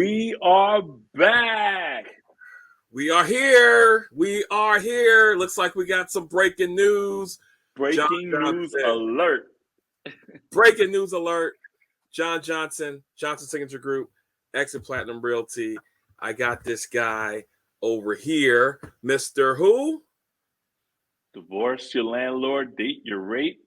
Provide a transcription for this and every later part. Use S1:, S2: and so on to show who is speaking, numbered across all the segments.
S1: We are back.
S2: We are here. We are here. Looks like we got some breaking news.
S1: Breaking news alert.
S2: Breaking news alert. John Johnson Signature Group, Exit Platinum Realty. I got this guy over here, Mr. Who?
S1: Divorce your landlord, date your rate,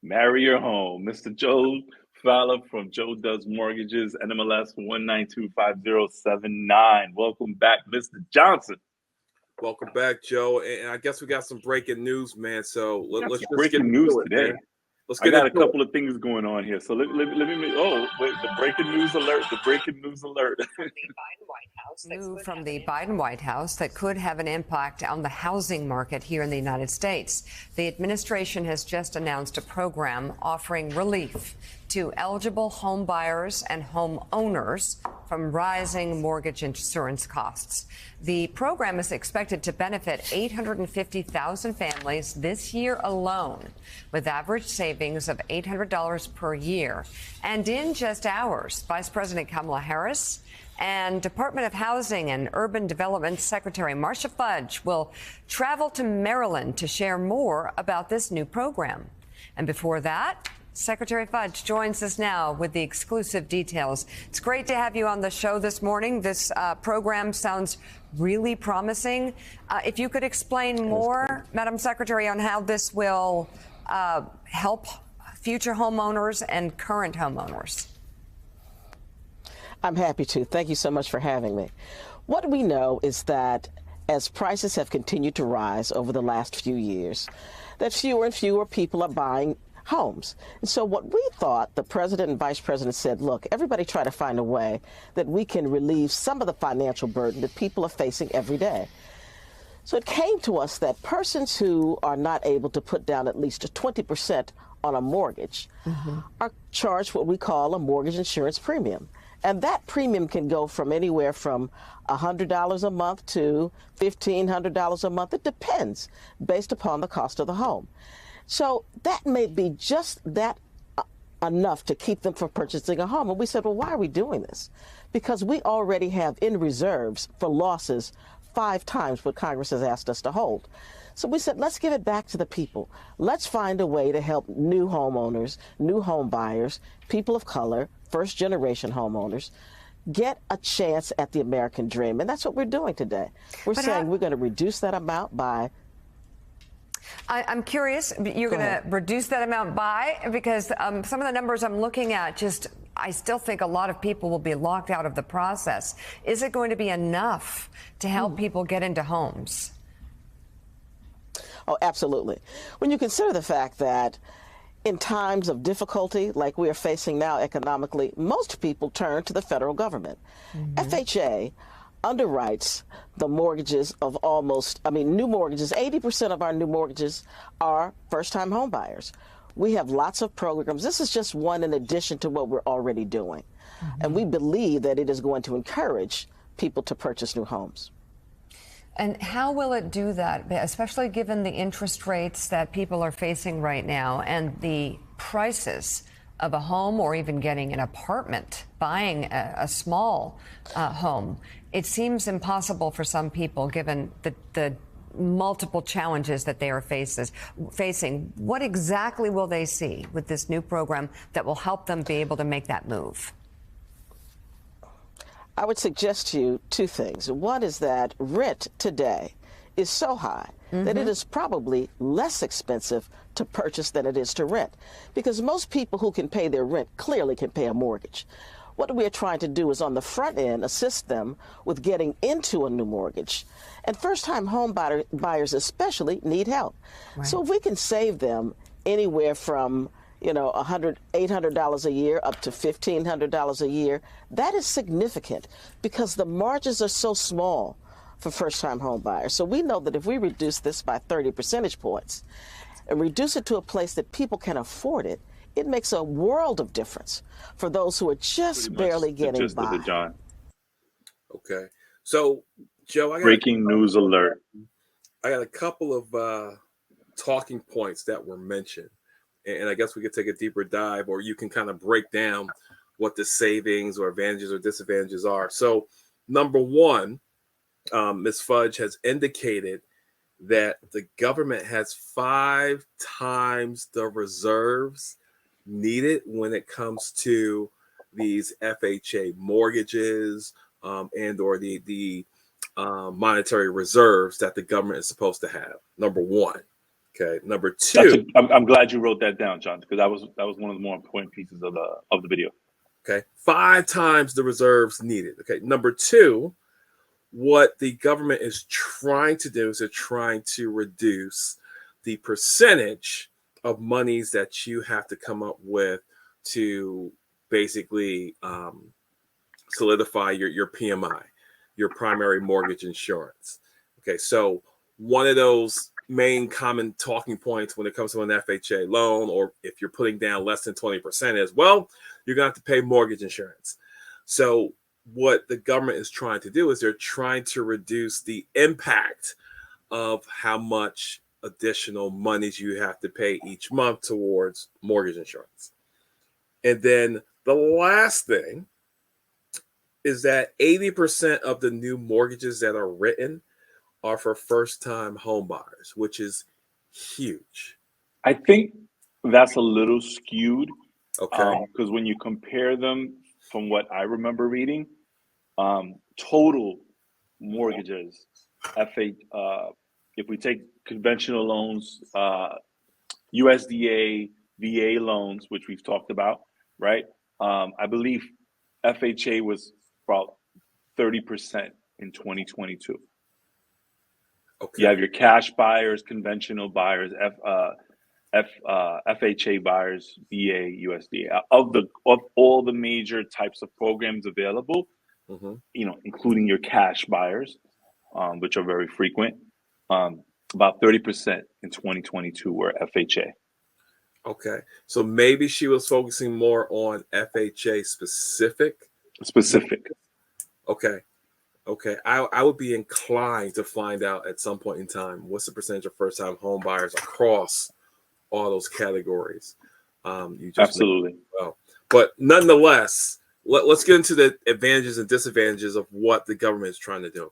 S1: marry your home. Mr. Joe Fowler from Joe Does Mortgages, NMLS 1925079. Welcome back, Mr. Johnson.
S2: Welcome back, Joe. And I guess we got some breaking news, man. So let's just
S1: breaking
S2: get
S1: news
S2: into
S1: today.
S2: Man. Let's get
S1: I got a couple of things going on here. So let me the breaking news alert. The breaking news alert.
S3: Move from the Biden White House that could have an impact on the housing market here in the United States. The administration has just announced a program offering relief to eligible home buyers and home owners from rising mortgage insurance costs. The program is expected to benefit 850,000 families this year alone, with average savings of $800 per year. And in just hours, Vice President Kamala Harris and Department of Housing and Urban Development Secretary Marcia Fudge will travel to Maryland to share more about this new program. And before that, Secretary Fudge joins us now with the exclusive details. It's great to have you on the show this morning. This program sounds really promising. If you could explain more, Madam Secretary, on how this will help future homeowners and current homeowners.
S4: I'm happy to. Thank you so much for having me. What we know is that as prices have continued to rise over the last few years, that fewer and fewer people are buying homes. And so what we thought, the president and vice president said, look, everybody try to find a way that we can relieve some of the financial burden that people are facing every day. So it came to us that persons who are not able to put down at least 20% on a mortgage are charged what we call a mortgage insurance premium. And that premium can go from anywhere from $100 a month to $1,500 a month. It depends based upon the cost of the home. So that may be just that enough to keep them from purchasing a home. And we said, well, why are we doing this? Because we already have in reserves for losses 5 times what Congress has asked us to hold. So we said, let's give it back to the people. Let's find a way to help new homeowners, new home buyers, people of color, first-generation homeowners, get a chance at the American dream. And that's what we're doing today. We're saying we're going to reduce that amount by...
S3: I'm curious, you're going to reduce that amount by, because some of the numbers I'm looking at I still think a lot of people will be locked out of the process. Is it going to be enough to help people get into homes?
S4: Oh, absolutely. When you consider the fact that in times of difficulty like we are facing now economically, most people turn to the federal government. FHA underwrites the mortgages of new mortgages. 80% of our new mortgages are first-time home buyers. We have lots of programs. This is just one in addition to what we're already doing. And we believe that it is going to encourage people to purchase new homes.
S3: And how will it do that, especially given the interest rates that people are facing right now and the prices of a home or even getting an apartment, buying a small home? It seems impossible for some people given the multiple challenges that they are facing. What exactly will they see with this new program that will help them be able to make that move?
S4: I would suggest to you 2 things. One is that rent today is so high that it is probably less expensive to purchase than it is to rent, because most people who can pay their rent clearly can pay a mortgage. What we are trying to do is on the front end assist them with getting into a new mortgage. And first-time home buyers especially need help. Right. So if we can save them anywhere from $800 a year up to $1,500 a year, that is significant because the margins are so small for first-time home buyers. So we know that if we reduce this by 30 percentage points and reduce it to a place that people can afford it, it makes a world of difference for those who are just barely getting by.
S1: John.
S2: Okay. So, Joe, I got
S1: breaking news alert.
S2: I got a couple of talking points that were mentioned. And I guess we could take a deeper dive, or you can kind of break down what the savings or advantages or disadvantages are. So, number one, Ms. Fudge has indicated that the government has 5 times the reserves needed when it comes to these FHA mortgages and or the monetary reserves that the government is supposed to have. Number one. Okay. Number two.
S1: I'm glad you wrote that down, John, because that was one of the more important pieces of the video.
S2: Okay. 5 times the reserves needed. Okay. Number two, what the government is trying to do is they're trying to reduce the percentage of monies that you have to come up with to basically solidify your PMI, your primary mortgage insurance. Okay, so one of those main common talking points when it comes to an FHA loan, or if you're putting down less than 20%, is, well, you're going to have to pay mortgage insurance. So what the government is trying to do is they're trying to reduce the impact of how much additional monies you have to pay each month towards mortgage insurance. And then the last thing is that 80% of the new mortgages that are written are for first-time home buyers, which is huge.
S1: I think that's a little skewed.
S2: Okay.
S1: Because when you compare them, from what I remember reading, total mortgages, if we take conventional loans, USDA, VA loans, which we've talked about, right? I believe FHA was about 30% in 2022.
S2: Okay.
S1: You have your cash buyers, conventional buyers, FHA buyers, VA, USDA. Of all the major types of programs available, including your cash buyers, which are very frequent, about 30% in 2022 were FHA.
S2: Okay, so maybe she was focusing more on FHA specific. Okay. I would be inclined to find out at some point in time what's the percentage of first-time home buyers across all those categories. You just
S1: absolutely.
S2: Well, but nonetheless, let's get into the advantages and disadvantages of what the government is trying to do.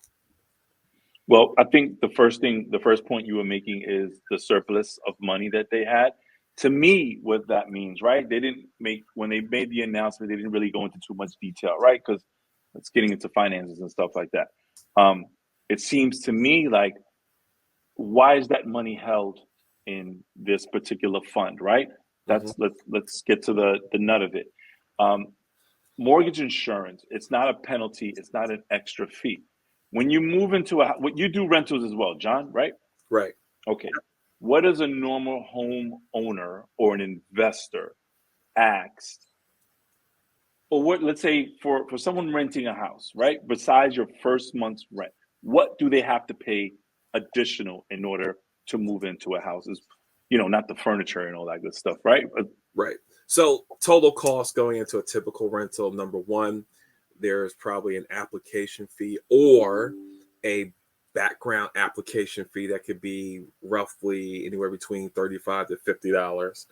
S1: Well, I think the first point you were making is the surplus of money that they had. To me, what that means, right? When they made the announcement, they didn't really go into too much detail, right? Because it's getting into finances and stuff like that. It seems to me like, why is that money held in this particular fund, right? Let's get to the nut of it. Mortgage insurance, it's not a penalty, it's not an extra fee. When you move into what you do rentals as well, John, right?
S2: Right.
S1: Okay. What does a normal home owner or an investor ask? Or let's say for someone renting a house, right? Besides your first month's rent, what do they have to pay additional in order to move into a house? Is, not the furniture and all that good stuff, right?
S2: Right. So total cost going into a typical rental, number one, there's probably an application fee or a background application fee that could be roughly anywhere between $35 to $50.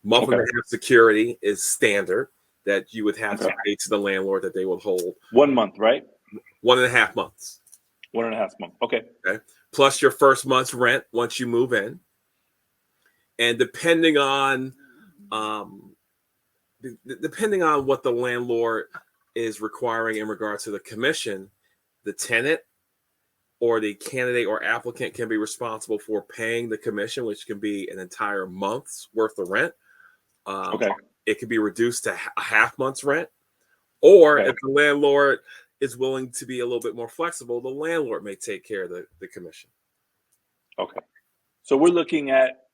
S2: Monthly security is standard that you would have to pay to the landlord that they will hold.
S1: 1 month, right?
S2: 1.5 months.
S1: 1.5 months. Okay.
S2: Plus your first month's rent once you move in. And depending on what the landlord is requiring in regard to the commission, the tenant or the candidate or applicant can be responsible for paying the commission, which can be an entire month's worth of rent. It can be reduced to a half month's rent. Or if the landlord is willing to be a little bit more flexible, the landlord may take care of the commission.
S1: Okay. So we're looking at,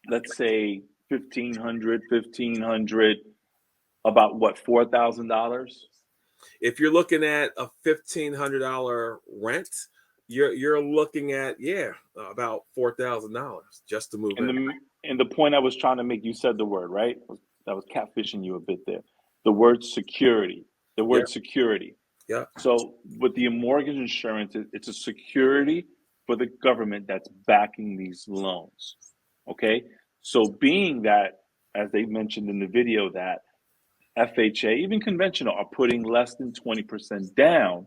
S1: let's say, $1,500, about what, $4,000?
S2: If you're looking at a $1,500 rent, you're looking at about $4,000 just to move in.
S1: And the point I was trying to make, you said the word, right? I was catfishing you a bit there. The word security. Security.
S2: Yeah.
S1: So with the mortgage insurance, it's a security for the government that's backing these loans. Okay. So being that, as they mentioned in the video, that FHA, even conventional, are putting less than 20% down,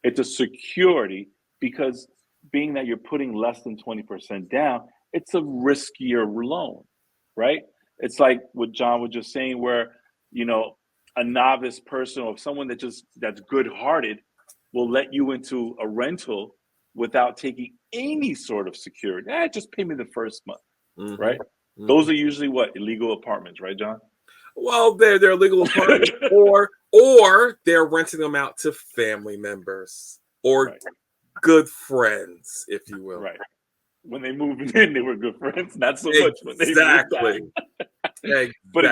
S1: it's a security because being that you're putting less than 20% down, it's a riskier loan, right? It's like what John was just saying, where, you know, a novice person or someone that's good-hearted will let you into a rental without taking any sort of security. Just pay me the first month, right? Those are usually what, illegal apartments, right, John?
S2: Well, they're legal apartments, or they're renting them out to family members or good friends, if you will.
S1: Right. When they moved in, they were good friends. Not so much when they moved out.
S2: Exactly.
S1: But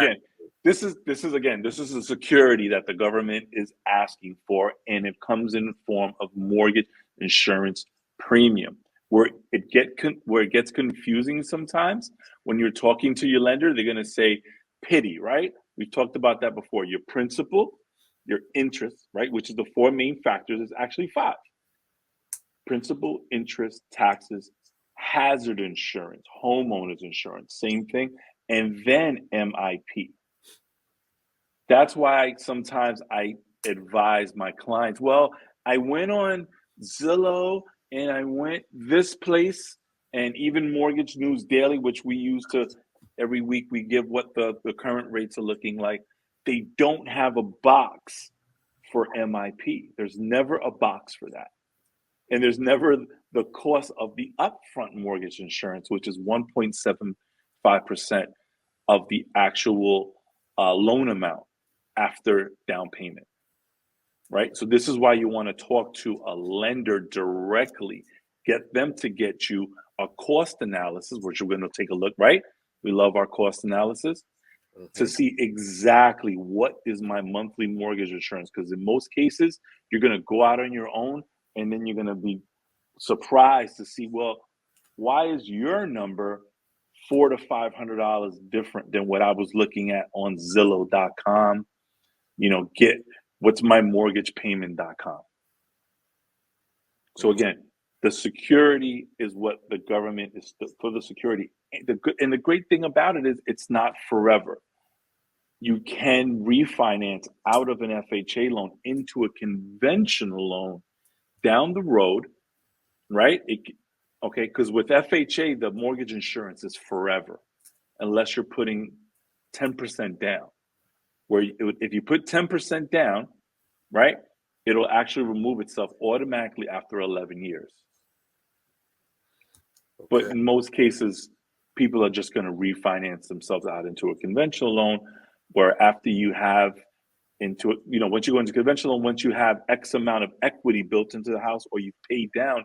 S1: again, this is a security that the government is asking for, and it comes in the form of mortgage insurance premium. Where it gets confusing sometimes when you're talking to your lender, they're going to say pity, right? We've talked about that before. Your principal, your interest, right, which is the four main factors, is actually five: principal, interest, taxes, hazard insurance, homeowners insurance, same thing, and then MIP. That's why sometimes I advise my clients, well, I went on Zillow and I went this place, and even Mortgage News Daily, which we use to every week we give what the current rates are looking like. They don't have a box for MIP. There's never a box for that. And there's never the cost of the upfront mortgage insurance, which is 1.75% of the actual loan amount after down payment, right? So this is why you want to talk to a lender directly, get them to get you a cost analysis, which we're going to take a look, right? We love our cost analysis to see exactly what is my monthly mortgage insurance. Because in most cases, you're going to go out on your own, and then you're going to be surprised to see, well, why is your number $400 to $500 different than what I was looking at on Zillow.com? You know, get what's my mortgage payment.com. So again, the security is what the government is for the security. And the great thing about it is it's not forever. You can refinance out of an FHA loan into a conventional loan down the road, right? Because with FHA, the mortgage insurance is forever, unless you're putting 10% down. Where if you put 10% down, right, it'll actually remove itself automatically after 11 years. But in most cases, people are just going to refinance themselves out into a conventional loan, where after you have into it, you know, once you go into conventional, once you have X amount of equity built into the house, or you pay down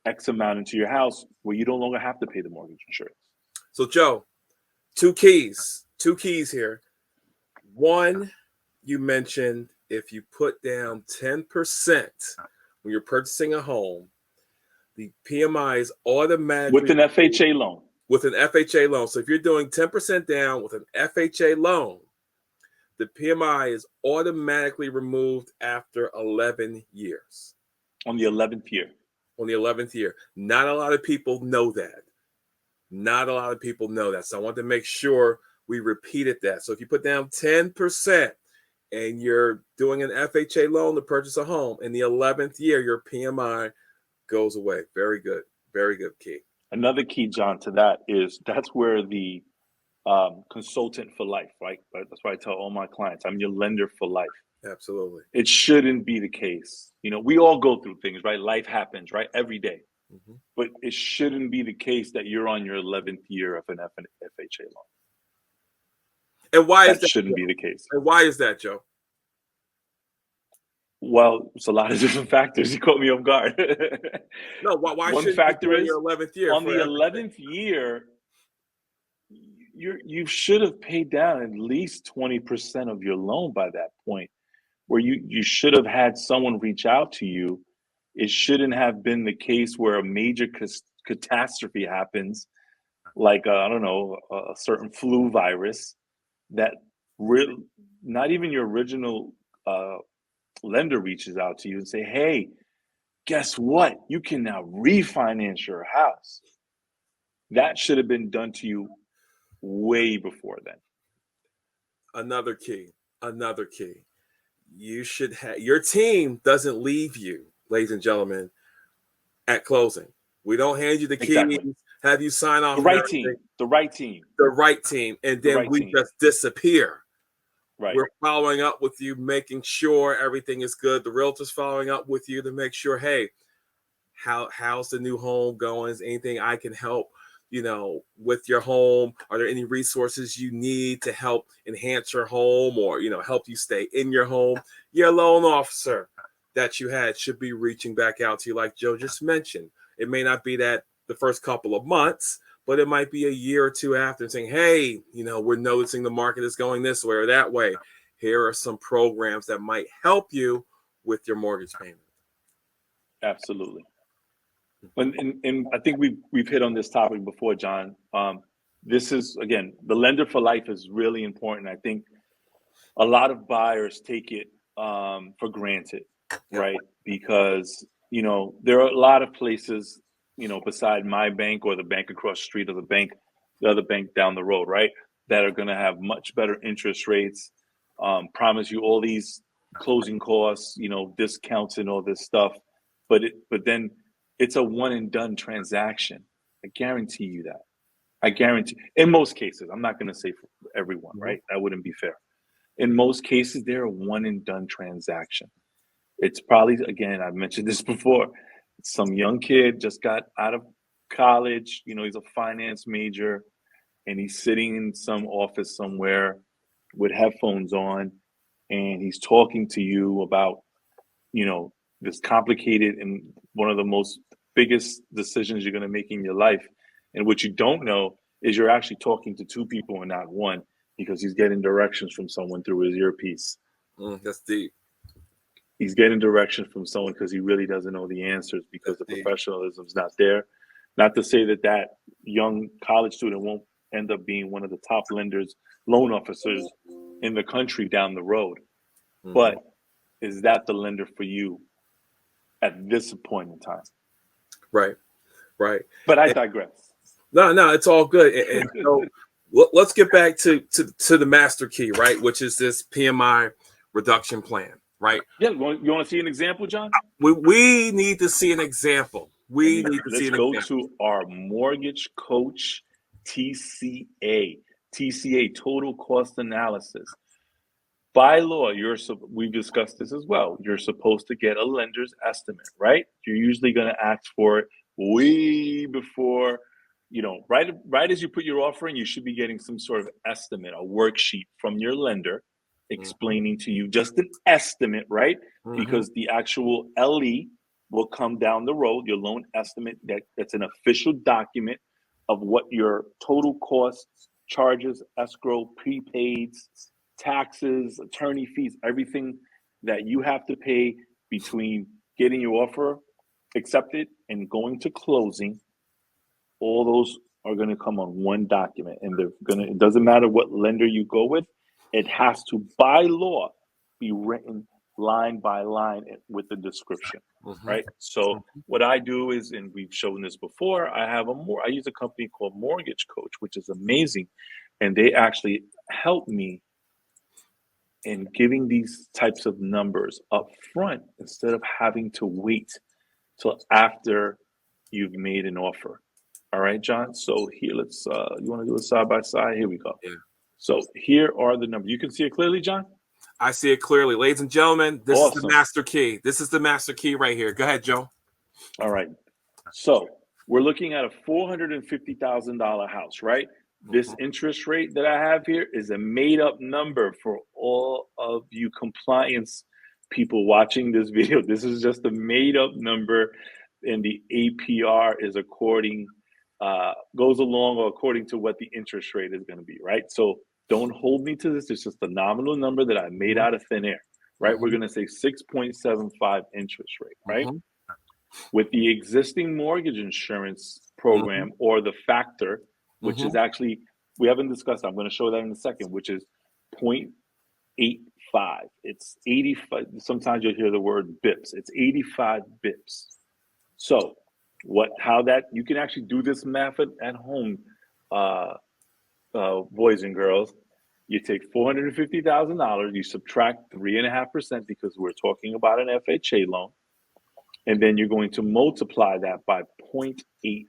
S1: X amount into your house, where you no longer have to pay the mortgage insurance.
S2: So Joe, two keys here. One, you mentioned if you put down 10% when you're purchasing a home, the PMI is automatically
S1: with an FHA loan.
S2: With an FHA loan. So if you're doing 10% down with an FHA loan, the PMI is automatically removed after 11 years.
S1: On the 11th year.
S2: On the 11th year. Not a lot of people know that. So I want to make sure we repeated that. So if you put down 10% and you're doing an FHA loan to purchase a home, in the 11th year, your PMI goes away. Very good. Very good key.
S1: Another key, John, to that is that's where the consultant for life, right? That's why I tell all my clients, I'm your lender for life.
S2: Absolutely.
S1: It shouldn't be the case. You know, we all go through things, right? Life happens, right? Every day. But it shouldn't be the case that you're on your 11th year of an FHA loan.
S2: And why is that?
S1: Shouldn't be the case.
S2: And why is that, Joe?
S1: Well, it's a lot of different factors. You caught me off guard.
S2: No, why
S1: one
S2: shouldn't
S1: factor
S2: you do
S1: is
S2: your 11th year?
S1: On the 11th year, you should have paid down at least 20% of your loan by that point, where you should have had someone reach out to you. It shouldn't have been the case where a major catastrophe happens, like I don't know, a certain flu virus, that not even your original lender reaches out to you and say, hey, guess what? You can now refinance your house. That should have been done to you way before then.
S2: Another key another key. You should have your team doesn't leave you, ladies and gentlemen, at closing. We don't hand you the keys,
S1: Exactly.
S2: have you sign off
S1: The
S2: on
S1: right
S2: everything.
S1: team. The right team.
S2: The right team, and
S1: The
S2: then
S1: right
S2: we
S1: team.
S2: just disappear.
S1: Right.
S2: We're following up with you, making sure everything is good. The realtor's following up with you to make sure, hey, how's the new home going? Is anything I can help, with your home? Are there any resources you need to help enhance your home or, help you stay in your home? Your loan officer that you had should be reaching back out to you, like Joe just mentioned. It may not be that the first couple of months, but it might be a year or two after and saying, hey, we're noticing the market is going this way or that way. Here are some programs that might help you with your mortgage payment.
S1: Absolutely. And I think we've hit on this topic before, John. This is, again, the lender for life is really important. I think a lot of buyers take it for granted, right? Because, there are a lot of places, beside my bank or the bank across the street or the other bank down the road, right, that are going to have much better interest rates, promise you all these closing costs, discounts and all this stuff. But then it's a one and done transaction. I guarantee you that. I guarantee in most cases, I'm not going to say for everyone, right? That wouldn't be fair. In most cases, they're a one and done transaction. It's probably, again, I've mentioned this before, some young kid just got out of college, he's a finance major, and he's sitting in some office somewhere with headphones on, and he's talking to you about, this complicated and one of the most biggest decisions you're going to make in your life. And what you don't know is you're actually talking to two people and not one, because he's getting directions from someone through his earpiece.
S2: That's deep.
S1: He's getting directions from someone because he really doesn't know the answers, because the professionalism's not there. Not to say that young college student won't end up being one of the top loan officers in the country down the road. But is that the lender for you at this point in time?
S2: Right.
S1: But I digress.
S2: No, it's all good. And so let's get back to the master key, right? Which is this PMI reduction plan, right?
S1: Yeah, you want to see an example, John?
S2: We need to see an example.
S1: Let's go to our mortgage coach TCA, total cost analysis. By law, we've discussed this as well. You're supposed to get a lender's estimate, right? You're usually going to ask for it way before, right as you put your offer in, you should be getting some sort of estimate, a worksheet from your lender explaining to you just an estimate, right? Because the actual LE will come down the road, your loan estimate, that's an official document of what your total costs, charges, escrow, prepaids, taxes, attorney fees, everything that you have to pay between getting your offer accepted and going to closing. All those are going to come on one document, and it doesn't matter what lender you go with, it has to, by law, be written line by line with the description, right? So what I do is, and we've shown this before, I use a company called Mortgage Coach, which is amazing, and they actually help me in giving these types of numbers up front instead of having to wait till after you've made an offer. All right, John. So here, let's. You want to do it side by side? Here we go. Yeah. So here are the numbers. You can see it clearly, John?
S2: I see it clearly, ladies and gentlemen. This is the master key. This is the master key right here. Go ahead, Joe.
S1: All right. So we're looking at a $450,000 house, right? This interest rate that I have here is a made-up number for all of you compliance people watching this video. This is just a made-up number, and the APR is goes along or according to what the interest rate is going to be, right? So don't hold me to this. It's just a nominal number that I made out of thin air, right? We're going to say 6.75 interest rate, right? With the existing mortgage insurance program or the factor, which is actually, we haven't discussed, I'm going to show that in a second, which is 0.85. It's 85. Sometimes you'll hear the word bips. It's 85 bips. So you can actually do this math at home, boys and girls. You take $450,000, you subtract 3.5% because we're talking about an FHA loan, and then you're going to multiply that by 0.85.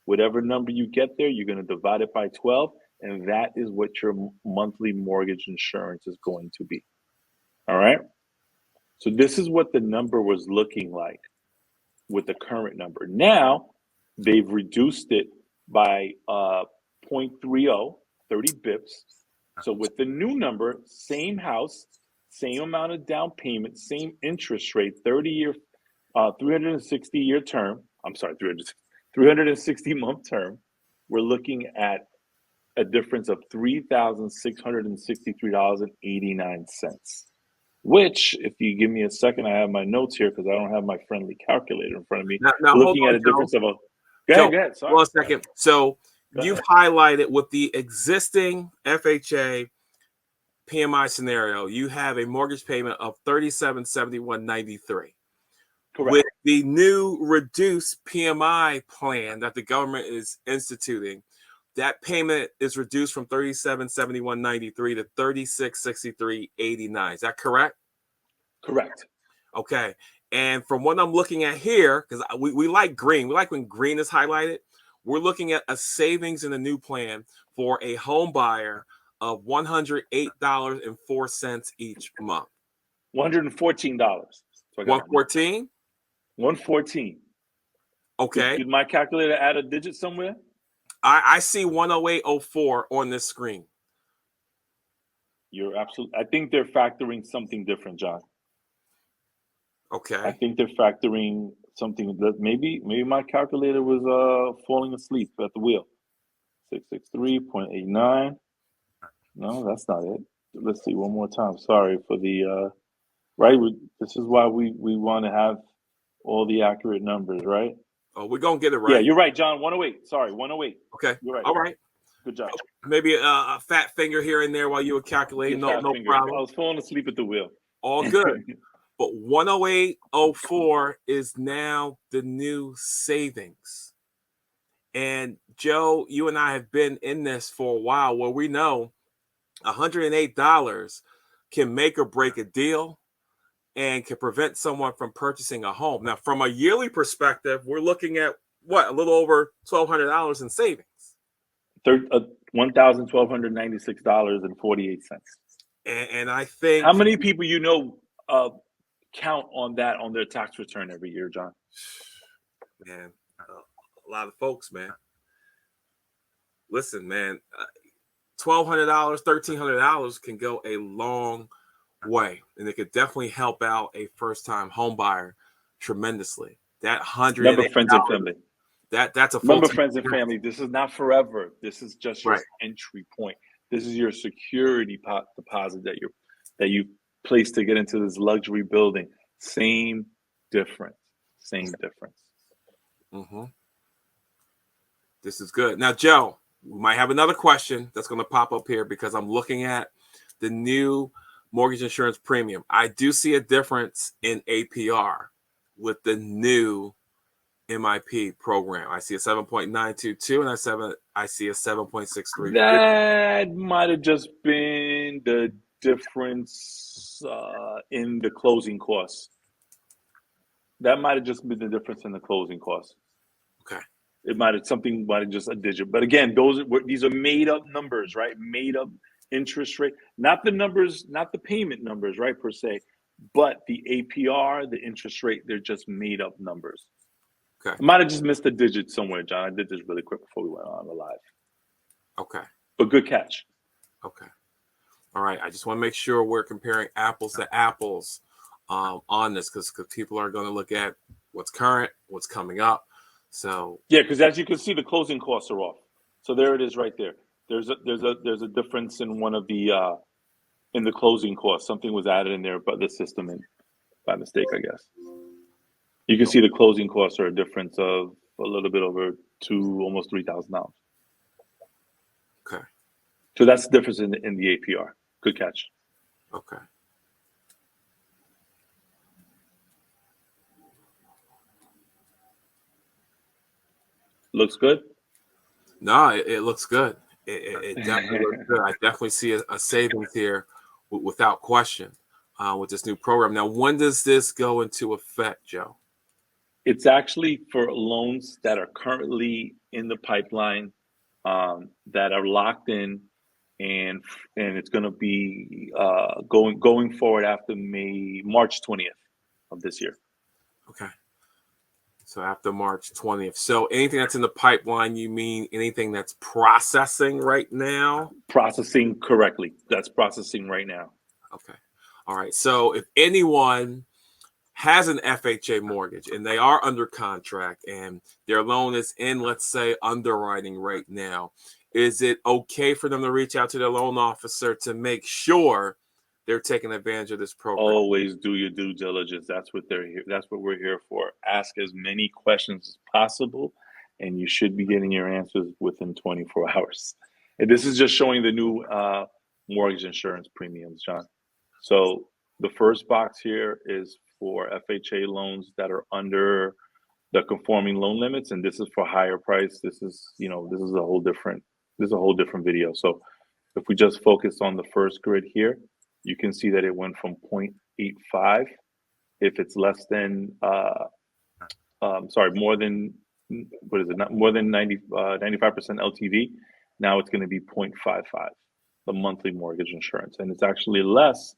S1: Whatever number you get there, you're going to divide it by 12, and that is what your monthly mortgage insurance is going to be. All right? So this is what the number was looking like with the current number. Now, they've reduced it by 0.30, 30 bips. So with the new number, same house, same amount of down payment, same interest rate, 30-year, 360-year term. I'm sorry, 360-month term. We're looking at a difference of $3,663.89. Which, if you give me a second, I have my notes here because I don't have my friendly calculator in front of me.
S2: Now
S1: We're
S2: hold
S1: looking
S2: on,
S1: at a
S2: Joe.
S1: difference of a.
S2: Joe,
S1: Go ahead. Sorry.
S2: One second. So
S1: Go
S2: you've
S1: ahead.
S2: highlighted with the existing FHA PMI scenario, you have a mortgage payment of $3771.93.
S1: Correct.
S2: With the new reduced PMI plan that the government is instituting, that payment is reduced from $3771.93 to $3663.89. Is that correct?
S1: Correct.
S2: Okay. And from what I'm looking at here, because we like green, we like when green is highlighted. We're looking at a savings in the new plan for a home buyer of $108.04 each month.
S1: $114. So
S2: $114?
S1: $114.
S2: Okay.
S1: Did my calculator add a digit somewhere?
S2: I see 108.04 on this screen.
S1: You're absolutely. I think they're factoring something different, John.
S2: Okay.
S1: I think they're factoring something that maybe my calculator was falling asleep at the wheel. 663.89. No, that's not it. Let's see one more time. Sorry for the right. This is why we want to have all the accurate numbers, right?
S2: Oh, we're gonna get it right.
S1: Yeah, you're right, John. 108. Sorry, 108.
S2: Okay.
S1: You're right.
S2: All right.
S1: Good job.
S2: Maybe a fat finger here and there while you were calculating. No problem.
S1: I was falling asleep at the wheel.
S2: All good. But 108.04 is now the new savings. And Joe, you and I have been in this for a while where we know $108 can make or break a deal and can prevent someone from purchasing a home. Now, from a yearly perspective, we're looking at what, a little over $1,200 in savings.
S1: $1,296.48.
S2: And I think,
S1: how many people count on that on their tax return every year, John?
S2: Man, a lot of folks, man. Listen, man, $1,200, $1,300 can go a long way, and it could definitely help out a first-time home buyer tremendously. That
S1: Remember, friends and family.
S2: That's a
S1: remember, friends and family. This is not forever. This is just your
S2: right.
S1: entry point. This is your security deposit that you place to get into this luxury building. Same difference.
S2: Mm-hmm. This is good. Now, Joe, we might have another question that's going to pop up here because I'm looking at the new mortgage insurance premium. I do see a difference in APR with the new MIP program. I see a 7.922 and I see a 7.63.
S1: That might have just been the difference in the closing costs. That might have just been the difference in the closing costs.
S2: Okay.
S1: It might have just a digit. But again, these are made up numbers, right? Made up interest rate, not the numbers, not the payment numbers, right, per se, but the APR, the interest rate, they're just made up numbers.
S2: Okay.
S1: I might have just missed a digit somewhere, John. I did this really quick before we went on the live.
S2: Okay.
S1: But good catch.
S2: Okay. All right. I just want to make sure we're comparing apples to apples on this because people are going to look at what's current, what's coming up. So
S1: yeah, because as you can see, the closing costs are off. So there it is, right there. There's a difference in one of the in the closing costs. Something was added in there, but the system by mistake, I guess. You can see the closing costs are a difference of a little bit over almost $3,000.
S2: Okay.
S1: So that's the difference in the APR. Good catch.
S2: Okay.
S1: Looks good?
S2: No, it looks good. It definitely looks good. I definitely see a savings here without question with this new program. Now, when does this go into effect, Joe?
S1: It's actually for loans that are currently in the pipeline, that are locked in, and it's going to be going forward after March 20th of this year.
S2: Okay. So after March 20th. So anything that's in the pipeline, you mean anything that's processing right now?
S1: Processing correctly. That's processing right now.
S2: Okay. All right. So if anyone has an FHA mortgage and they are under contract and their loan is in, let's say, underwriting right now, is it okay for them to reach out to their loan officer to make sure they're taking advantage of this program?
S1: Always do your due diligence. That's what they're here. That's what we're here for. Ask as many questions as possible, and you should be getting your answers within 24 hours. And this is just showing the new mortgage insurance premiums, John. So the first box here is for FHA loans that are under the conforming loan limits, and this is for higher price. This is a whole different video. So if we just focus on the first grid here, you can see that it went from 0.85. If it's less than more than, what is it, not more than 95% LTV, now it's going to be 0.55, the monthly mortgage insurance, and it's actually less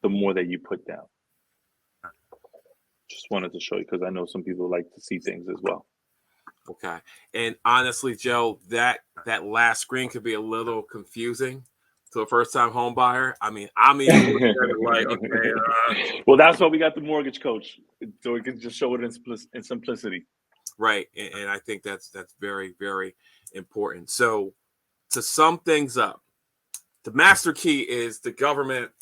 S1: the more that you put down. Just wanted to show you because I know some people like to see things as well.
S2: Okay. And honestly, Joe, that last screen could be a little confusing to a first-time home buyer. I mean, I'm even looking at it like, okay.
S1: Well, that's why we got the mortgage coach, so we can just show it in simplicity.
S2: Right. And I think that's very, very important. So to sum things up, the master key is the government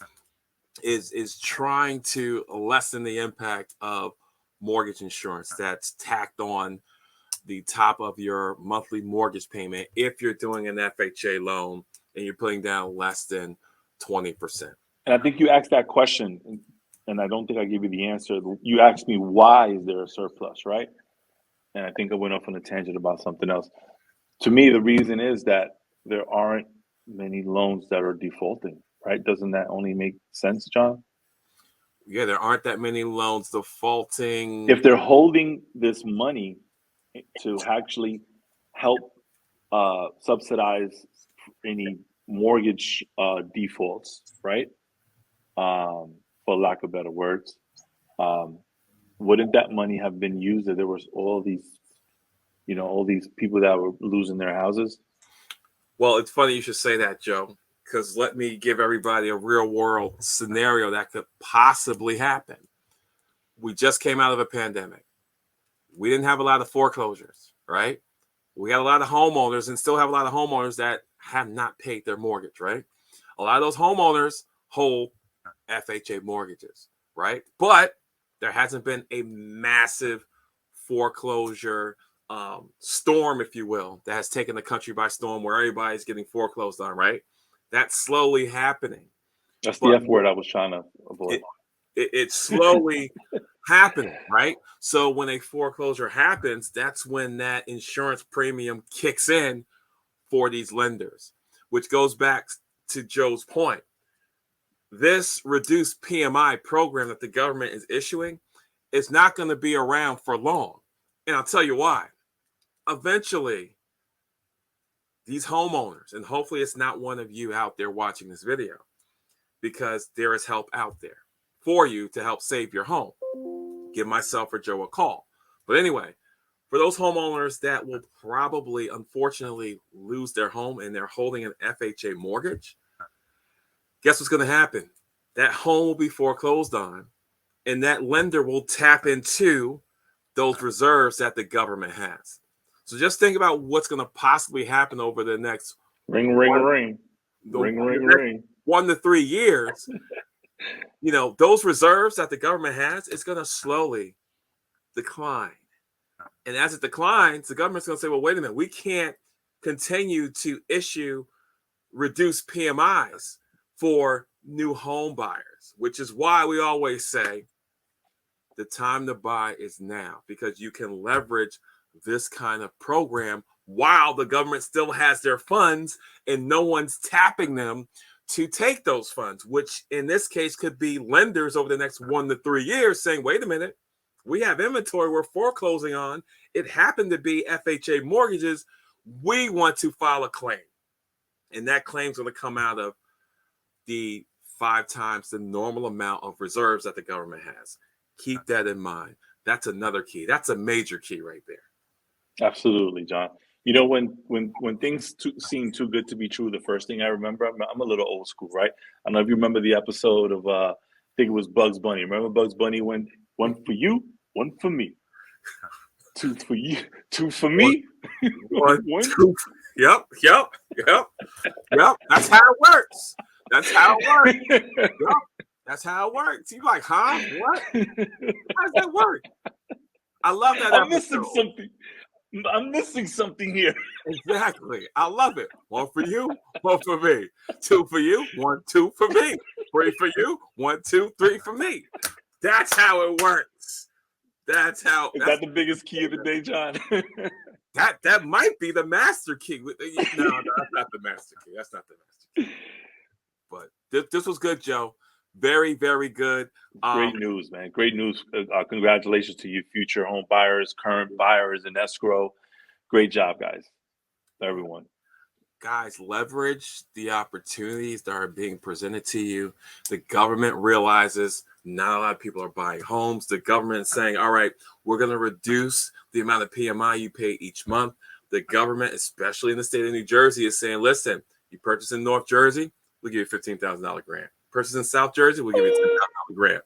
S2: is trying to lessen the impact of mortgage insurance that's tacked on the top of your monthly mortgage payment if you're doing an FHA loan and you're putting down less than 20%.
S1: And I think you asked that question, and I don't think I gave you the answer. You asked me, why is there a surplus, right? And I think I went off on a tangent about something else. To me, the reason is that there aren't many loans that are defaulting, right? Doesn't that only make sense, John?
S2: Yeah, there aren't that many loans defaulting.
S1: If they're holding this money to actually help subsidize any mortgage defaults, right? For lack of better words, wouldn't that money have been used if there was all these people that were losing their houses?
S2: Well, it's funny you should say that, Joe, because let me give everybody a real world scenario that could possibly happen. We just came out of a pandemic. We didn't have a lot of foreclosures, right? We got a lot of homeowners and still have a lot of homeowners that have not paid their mortgage, right? A lot of those homeowners hold FHA mortgages, right? But there hasn't been a massive foreclosure storm, if you will, that has taken the country by storm where everybody's getting foreclosed on, right? That's slowly happening.
S1: That's the F word I was trying to avoid.
S2: It's slowly happening, right? So when a foreclosure happens, that's when that insurance premium kicks in for these lenders, which goes back to Joe's point. This reduced PMI program that the government is issuing is not going to be around for long. And I'll tell you why. Eventually, these homeowners, and hopefully it's not one of you out there watching this video, because there is help out there for you to help save your home. Give myself or Joe a call. But anyway, for those homeowners that will probably, unfortunately, lose their home and they're holding an FHA mortgage, guess what's going to happen? That home will be foreclosed on, and that lender will tap into those reserves that the government has. So just think about what's going to possibly happen over the next
S1: ring.
S2: 1 to 3 years. Those reserves that the government has, it's going to slowly decline. And as it declines, the government's going to say, well, wait a minute, we can't continue to issue reduced PMIs for new home buyers, which is why we always say the time to buy is now, because you can leverage this kind of program while the government still has their funds and no one's tapping them to take those funds, which in this case could be lenders over the next 1 to 3 years saying, wait a minute, we have inventory we're foreclosing on. It happened to be FHA mortgages. We want to file a claim. And that claim's going to come out of the 5 times the normal amount of reserves that the government has. Keep that in mind. That's another key. That's a major key right there.
S1: Absolutely, John. You know, when things seem too good to be true, the first thing I remember, I'm a little old school, right? I don't know if you remember the episode of, I think it was Bugs Bunny. Remember Bugs Bunny when one for you, one for me, 2 for you, 2 for me,
S2: one, 2. Yep. That's how it works. That's how it works. Yep. That's how it works. You're like, huh? What? How does that work? I love that.
S1: I'm missing something here.
S2: Exactly. I love it. 1 for you, 1 for me. 2 for you, 1, 2 for me. 3 for you, 1, 2, 3 for me. That's how it works. Is that the biggest key of the day, John? that might be the master key. No, that's not the master key. That's not the master key. But this was good, Joe. Very, very good.
S1: Great news, man. Great news. Congratulations to you, future home buyers, current buyers in escrow. Great job, guys. Everyone.
S2: Guys, leverage the opportunities that are being presented to you. The government realizes not a lot of people are buying homes. The government is saying, all right, we're going to reduce the amount of PMI you pay each month. The government, especially in the state of New Jersey, is saying, listen, you purchase in North Jersey, we'll give you a $15,000 grant. Purchase in South Jersey, we'll give you a $10,000 grant.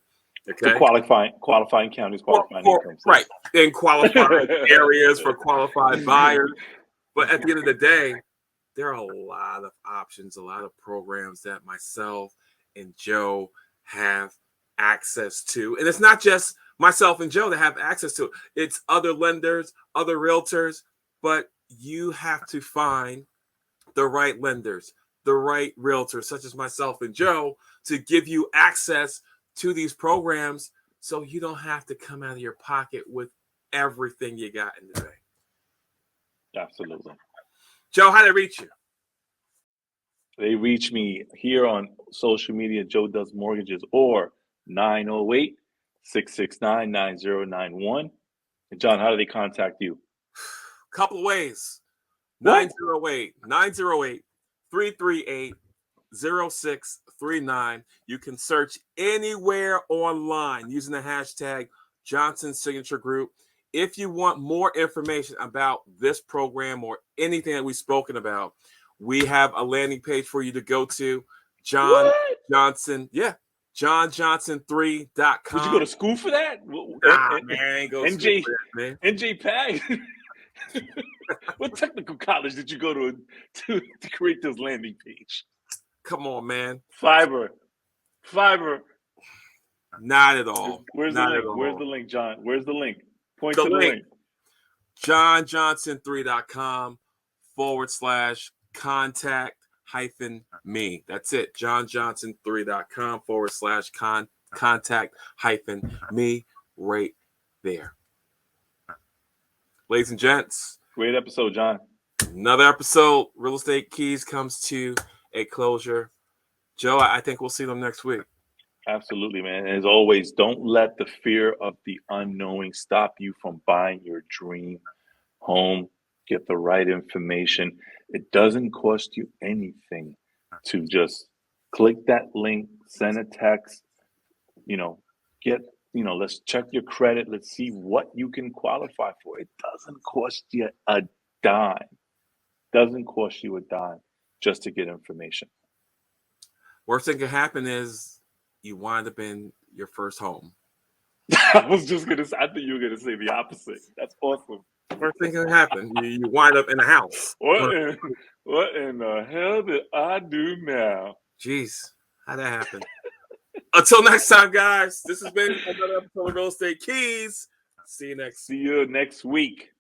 S2: Okay.
S1: So qualifying counties, qualifying incomes.
S2: Right. In qualifying areas for qualified buyers. But at the end of the day, there are a lot of options, a lot of programs that myself and Joe have access to. And it's not just myself and Joe that have access to it. It's other lenders, other realtors, but you have to find the right lenders, the right realtors, such as myself and Joe, to give you access to these programs so you don't have to come out of your pocket with everything you got in the bank.
S1: Absolutely.
S2: Joe, how do they reach you?
S1: They reach me here on social media, Joe Does Mortgages, or 908-669-9091. And John, how do they contact you?
S2: Couple of ways. 908-338-0639. You can search anywhere online using the hashtag Johnson Signature Group. If you want more information about this program or anything that we've spoken about, we have a landing page for you to go to. John Johnson, johnjohnson3.com.
S1: Did you go to school for that?
S2: Man, go
S1: NJ,
S2: for that, man.
S1: NJ Pag. What technical college did you go to create this landing page?
S2: Come on, man.
S1: Fiverr.
S2: Not at all.
S1: Where's the link? Where's the link, John? Where's the link? Point to the link.
S2: johnjohnson3.com/contact-me. That's it. johnjohnson3.com/contact-me right there. Ladies and gents.
S1: Great episode, John.
S2: Another episode. Real Estate Keys comes to a closure. Joe, I think we'll see them next week.
S1: Absolutely, man. As always, don't let the fear of the unknowing stop you from buying your dream home. Get the right information. It doesn't cost you anything to just click that link, send a text, let's check your credit. Let's see what you can qualify for. It doesn't cost you a dime. Just to get information.
S2: Worst thing could happen is you wind up in your first home.
S1: I was just going to say, I think you were going to say the opposite. That's awesome.
S2: First thing can happen. You wind up in a house.
S1: What in the hell did I do now?
S2: Jeez, how'd that happen? Until next time, guys. This has been another episode of Real Estate Keys. See you next
S1: week.